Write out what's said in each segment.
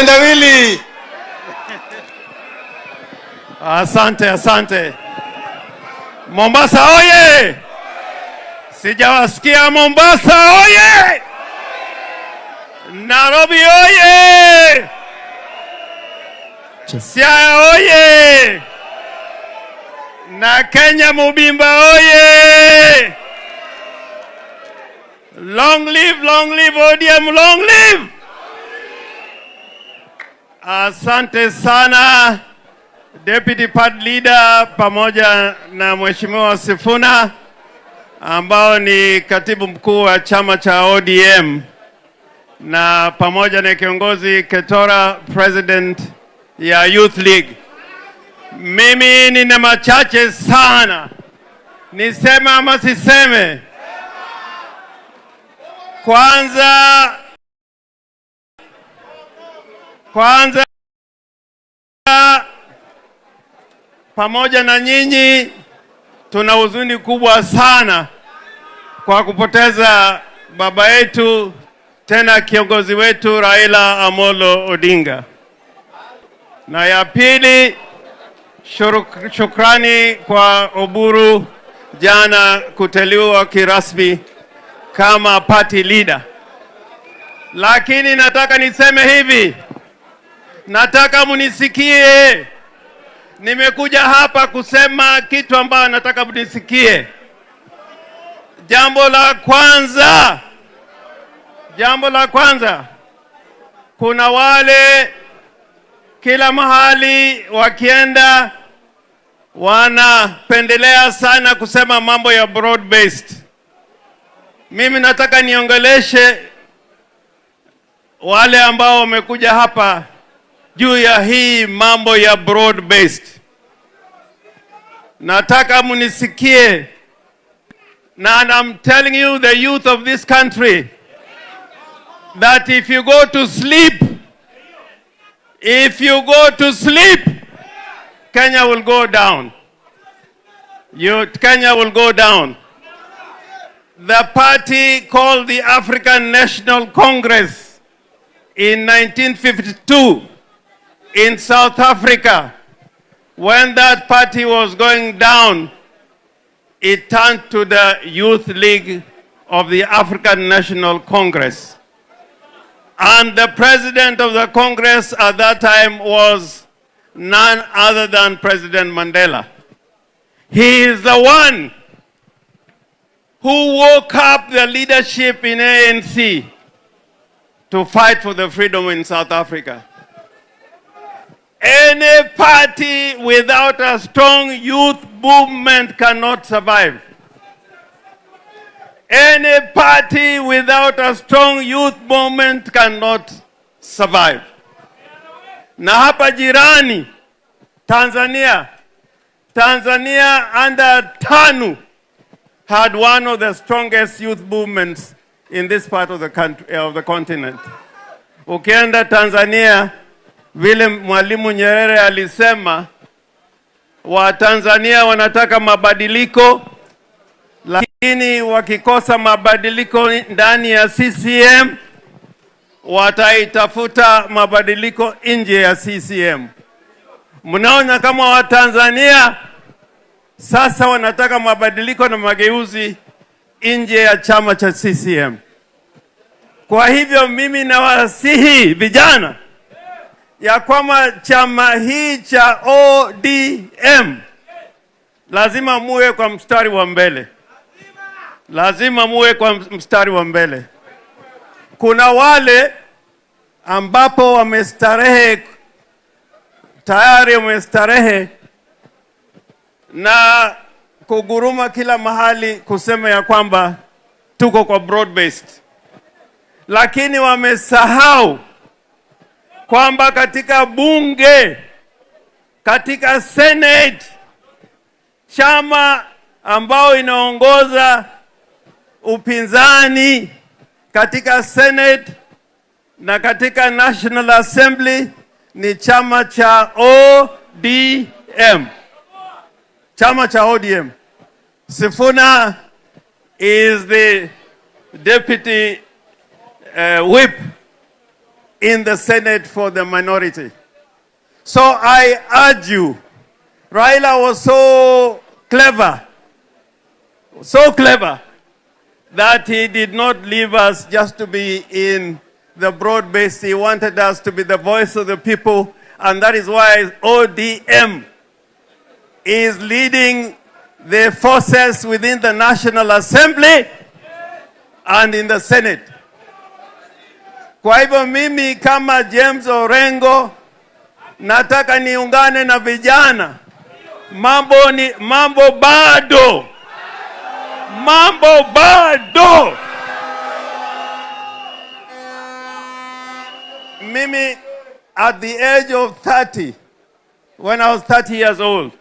Kitendawili. Asante, asante. Mombasa oye! Sijawasikia Mombasa oye! Nairobi oye! Siaya oye! Na Kenya Mubimba oye! Long live ODM, long live! Asante sana Deputy Party Leader pamoja na Mheshimiwa Sifuna ambao ni katibu mkuu wa chama cha ODM na pamoja na kiongozi Ketora, President ya Youth League. Mimi nina machache sana. Niseme ama siseme? Kwanza pamoja na nyinyi tuna huzuni kubwa sana kwa kupoteza baba yetu tena kiongozi wetu Raila Amolo Odinga. Na ya pili, shukrani kwa Uhuru jana kuteuliwa kirasmi kama party leader. Lakini nataka niseme hivi, nataka munisikie. Nimekuja hapa kusema kitu ambacho nataka munisikie. Jambo la kwanza, kuna wale kila mahali wakienda wanapendelea sana kusema mambo ya broad based. Mimi nataka niongeleshe wale ambao wamekuja hapa juu ya hii mambo ya broad based. Nataka munisikie, and I'm telling you, the youth of this country, that if you go to sleep, Kenya will go down. Kenya will go down. The party called the African National Congress in 1952 in South Africa, when that party was going down, it turned to the Youth League of the African National Congress. And the president of the Congress at that time was none other than President Mandela. He is the one who woke up the leadership in ANC to fight for the freedom in South Africa. Any party without a strong youth movement cannot survive. Any party without a strong youth movement cannot survive. Na hapa jirani, Tanzania under TANU had one of the strongest youth movements in this part of the country, of the continent. Ukienda Tanzania, vile Mwalimu Nyerere alisema, wa Tanzania wanataka mabadiliko, lakini wakikosa mabadiliko ndani ya CCM, wataitafuta mabadiliko nje ya CCM. Mnaona kama wa Tanzania sasa wanataka mabadiliko na mageuzi nje ya chama cha CCM. Kwa hivyo mimi nawasihi vijana ya kwamba chama hii cha ODM lazima muwe kwa mstari wa mbele. Lazima muwe kwa mstari wa mbele. Kuna wale ambapo wamestarehe, tayari wamestarehe na kuguruma kila mahali kusema ya kwamba tuko kwa broad based. Lakini wamesahau kwamba katika bunge, katika Senate, chama ambao inaongoza upinzani katika Senate na katika National Assembly ni chama cha ODM. Chama cha ODM. Sifuna is the deputy whip in the Senate for the minority. So I urge you, Raila was so clever that he did not leave us just to be in the broad-based. He wanted us to be the voice of the people, and that is why ODM is leading the forces within the National Assembly and in the Senate. Kwa hivyo mimi kama James Orengo nataka niungane na vijana. Mambo bado. Mimi, at the age of 30, when I was 30 years old,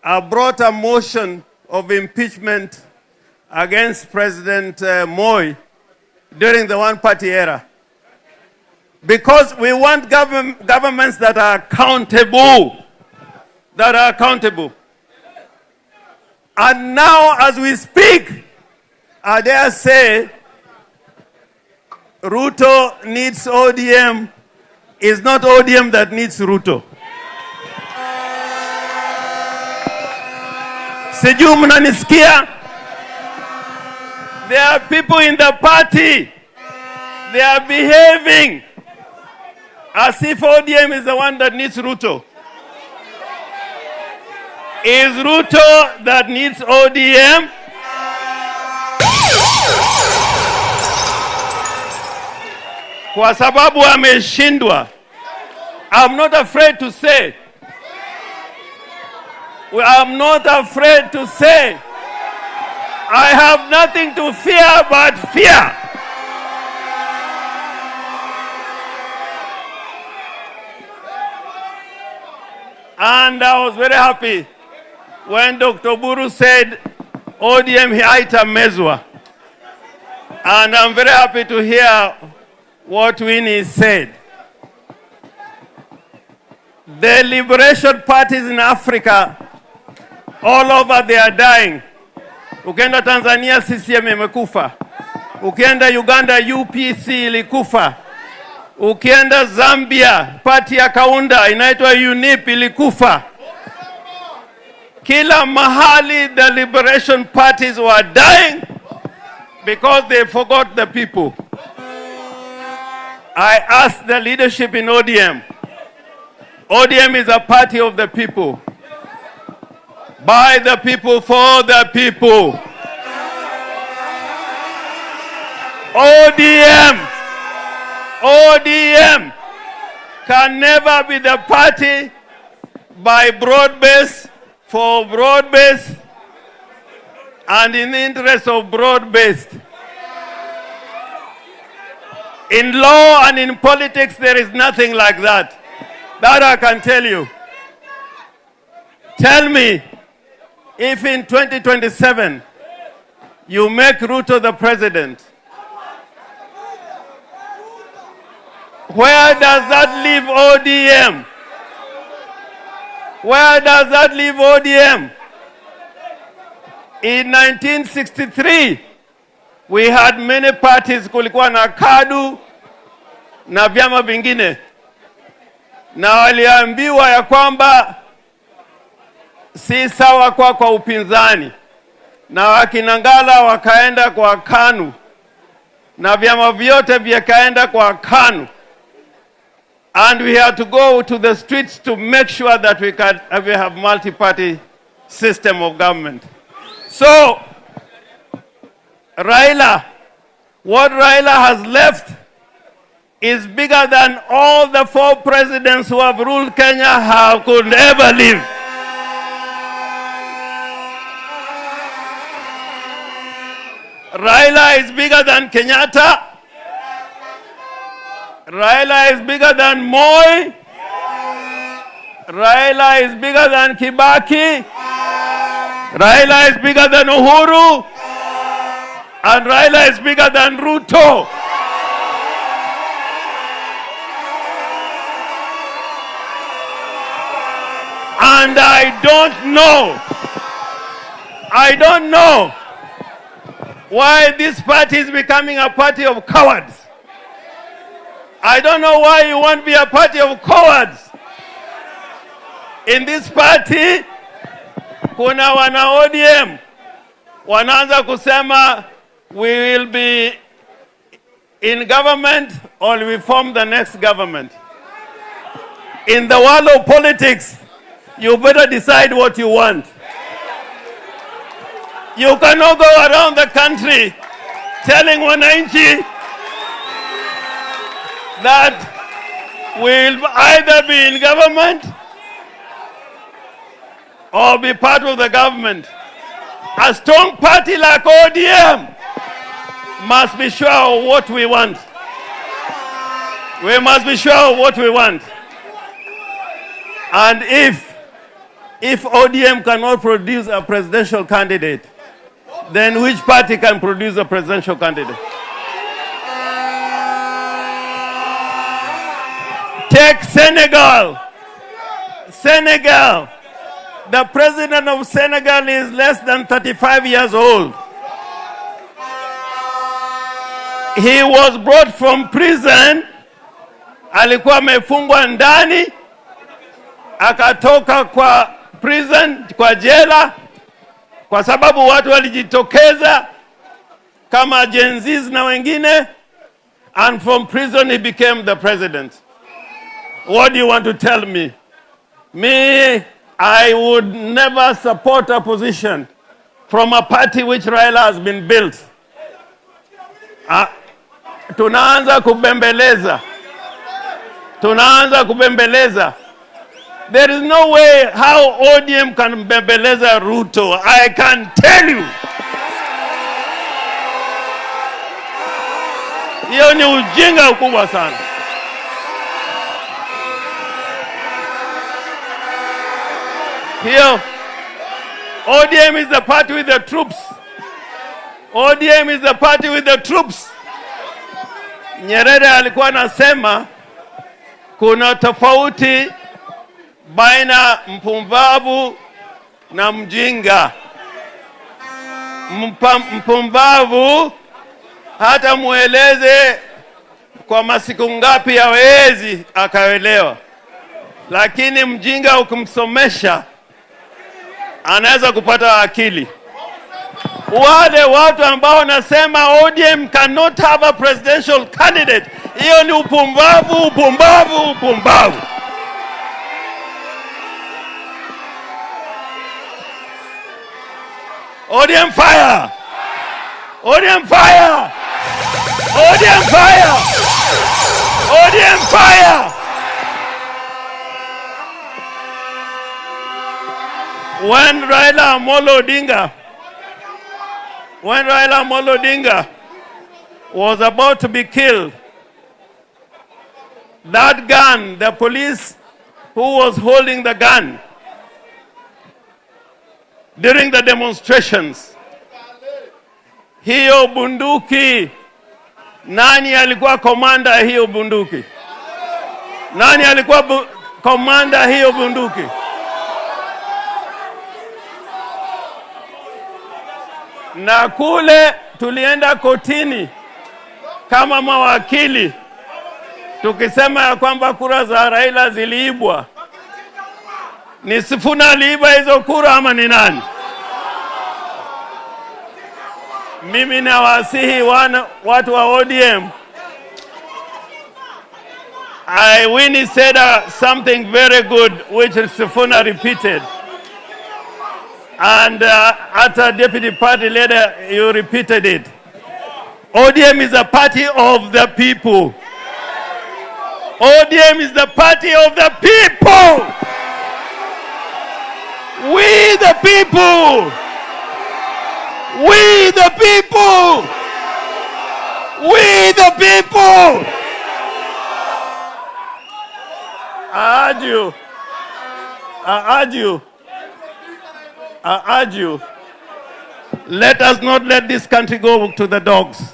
I brought a motion of impeachment against President Moi during the one-party era. Because we want governments that are accountable. And now, as we speak, I dare say, Ruto needs ODM. It's not ODM that needs Ruto. Sijui mnanisikia? There are people in the party. They are behaving as if ODM is the one that needs Ruto. Is Ruto that needs ODM? Kwa sababu ameshindwa. I'm not afraid to say. I'm not afraid to say. I have nothing to fear but fear. And I was very happy when Dr. Buru said ODM haitamezwa. And I'm very happy to hear what Winnie said. The liberation parties in Africa, all over, they are dying. Ukienda Tanzania, CCM imekufa. Ukienda Uganda, UPC ilikufa. Ukienda Zambia, party ya Kaunda inaitwa UNIP ilikufa. Kila mahali the liberation parties were dying because they forgot the people. I asked the leadership in ODM. ODM is a party of the people. By the people, for the people. ODM can never be the party by broad-based, for broad-based, and in the interest of broad-based. In law and in politics, there is nothing like that. That I can tell you. Tell me, if in 2027 you make Ruto the president, where does that leave ODM? Where does that leave ODM? In 1963, we had many parties, kulikuwa na KADU na vyama vingine. Na waliambiwa ya kwamba si sawa kwa upinzani. Na wakinangala wakaenda kwa KANU. Na vyama vyote vikaenda kwa KANU. And we had to go to the streets to make sure that we have multi-party system of government. So, Raila, what Raila has left is bigger than all the 4 presidents who have ruled Kenya could ever live. Raila is bigger than Kenyatta. Raila is bigger than Moi. Raila is bigger than Kibaki. Raila is bigger than Uhuru. And Raila is bigger than Ruto. And I don't know why this party is becoming a party of cowards. I don't know why you want to be a party of cowards. In this party, kuna wana ODM wanaanza kusema we will be in government or we form the next government. In the world of politics, you better decide what you want. You cannot go around the country telling wananchi that we'll either be in government or be part of the government. A strong party like ODM must be sure of what we want. We must be sure of what we want. And if ODM cannot produce a presidential candidate, then which party can produce a presidential candidate? Take Senegal. Senegal. The president of Senegal is less than 35 years old. He was brought from prison. Alikuwa amefungwa ndani, akatoka kwa prison, kwa jela, kwa sababu watu walijitokeza kama Gen Zs na wengine, and from prison he became the president. What do you want to tell me? Me, I would never support a position from a party which Raila has been built. Tunaanza kubembeleza. Tunaanza kubembeleza. There is no way how ODM can bembeleza Ruto. I can tell you. Hiyo ni ujinga ukubwa sana. Here, ODM is the party with the troops. ODM is the party with the troops. Nyerere alikuwa anasema kuna tofauti baina mpumbavu na mjinga. Mpumbavu hata mueleze kwa masiku ngapi hawezi akaelewa. Lakini mjinga ukimsomesha anaweza kupata akili. Wale watu ambao nasema ODM cannot have a presidential candidate, hiyo ni upumbavu, upumbavu, upumbavu. ODM fire! ODM fire! ODM fire! ODM fire! When Raila Amolo Odinga was about to be killed, that gun, the police who was holding the gun during the demonstrations, hiyo bunduki, nani alikuwa komanda hiyo bunduki? Nani alikuwa komanda hiyo bunduki? Na kule tulienda kotini kama mawakili tukisema ya kwamba kura za Raila ziliibwa. Ni Sifuna aliiba hizo kura ama ni nani? Mimi nawasihi watu wa ODM. Winnie said something very good which Sifuna repeated. And at a deputy party leader, you repeated it. ODM is a party of the people. ODM is the party of the people. We the people. We the people. We the people. I urge you, let us not let this country go to the dogs.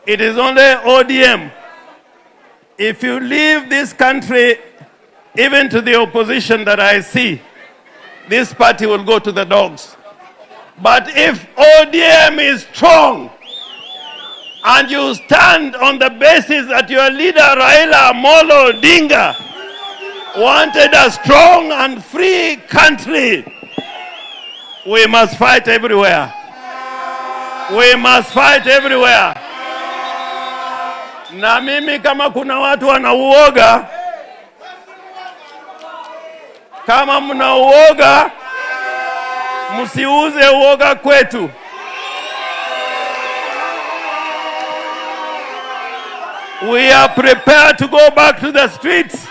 It is only ODM. If you leave this country, even to the opposition that I see, this party will go to the dogs. But if ODM is strong, and you stand on the basis that your leader Raila Amolo Odinga wanted a strong and free country, we must fight everywhere. We must fight everywhere. Na mimi kama kuna watu wanauoga, kama mnauoga, msiuze uoga kwetu. We are prepared to go back to the streets.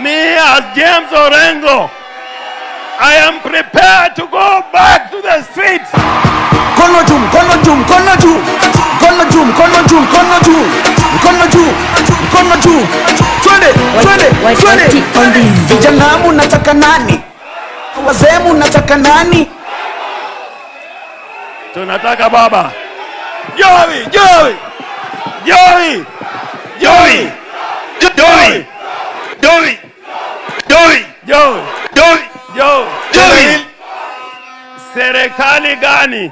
Me as James Orengo, I am prepared to go back to the streets. Kono jum, kono jum, kono jum, kono jum, kono jum, kono jum, kono jum, kono jum. Twende. Vijana mnataka nani? Wazee mnataka nani? Tunataka baba. Joey, Joey, Joey, Joey, Joey, Joey, Joey, Joey, Joey, Joey. Serikali gani?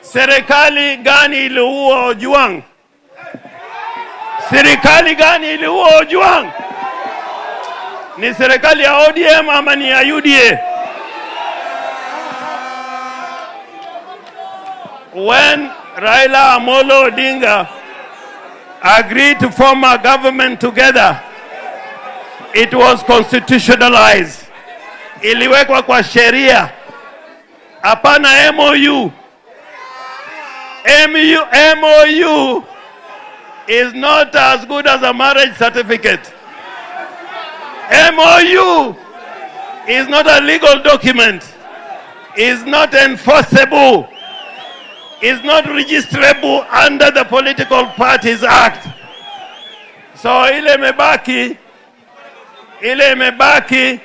Serikali gani iliua Ojwang? Serikali gani iliua Ojwang? Ni serikali ya ODM ama ni ya UDA? When Raila Amolo Odinga agreed to form a government together, it was constitutionalized. Iliwekwa kwa sheria. Hapana MOU. MOU is not as good as a marriage certificate. MOU is not a legal document. Is not enforceable. Is not registrable under the Political Parties Act. So ile imebaki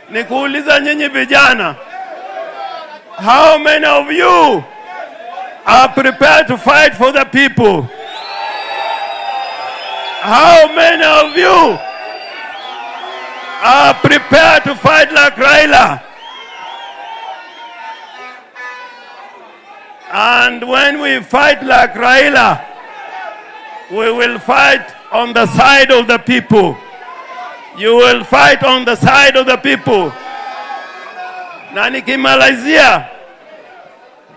ni kuuliza nyinyi vijana, how many of you are prepared to fight for the people? How many of you are prepared to fight like Raila? And when we fight like Raila, we will fight on the side of the people. You will fight on the side of the people. Na nikimalizia,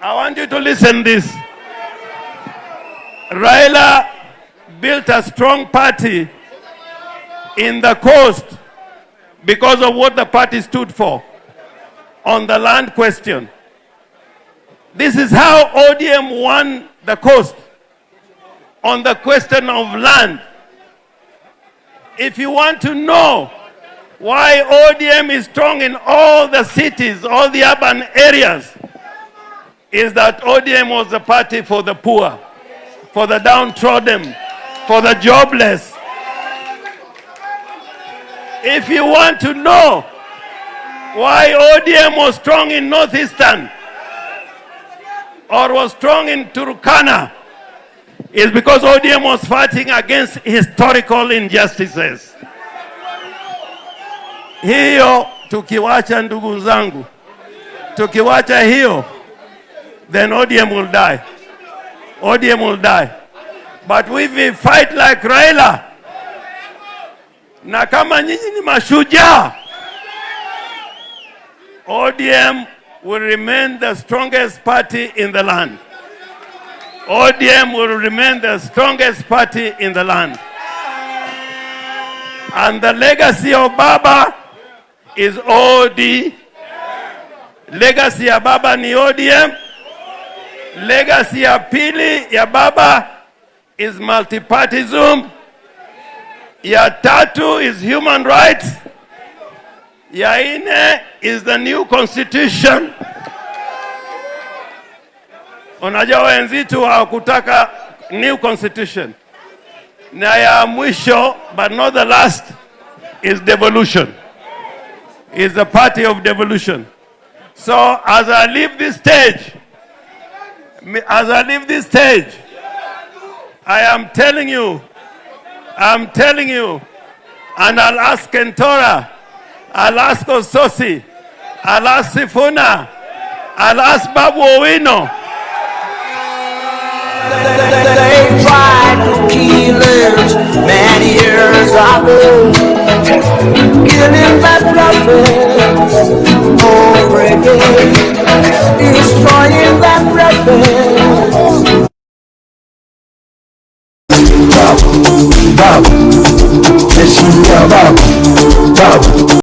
I want you to listen this. Raila built a strong party in the coast because of what the party stood for on the land question. This is how ODM won the coast on the question of land. If you want to know why ODM is strong in all the cities, all the urban areas, is that ODM was the party for the poor, for the downtrodden, for the jobless. If you want to know why ODM was strong in Northeastern or was strong in Turkana, is because ODM was fighting against historical injustices. Hiyo tukiwacha ndugu zangu, tukiwacha hiyo, then ODM will die. ODM will die. But if we fight like Raila, na kama nyinyi ni mashujaa, ODM will remain the strongest party in the land. ODM will remain the strongest party in the land. And the legacy of Baba is OD. Legacy ya Baba ni ODM. Legacy ya pili ya Baba is multipartyism. Ya tatu is human rights. Ya ine is the new constitution. Unajua wenzitu hawakutaka new constitution. Na ya mwisho, but not the last, is devolution. Is the party of devolution. So as I leave this stage, I am telling you, and I'll ask Kentora, I'll ask Ososi, I'll ask Sifuna, I'll ask Babu Owino. They tried to kill us many years ago, killing that prophets over again, destroying that prophets. Bob, Bob,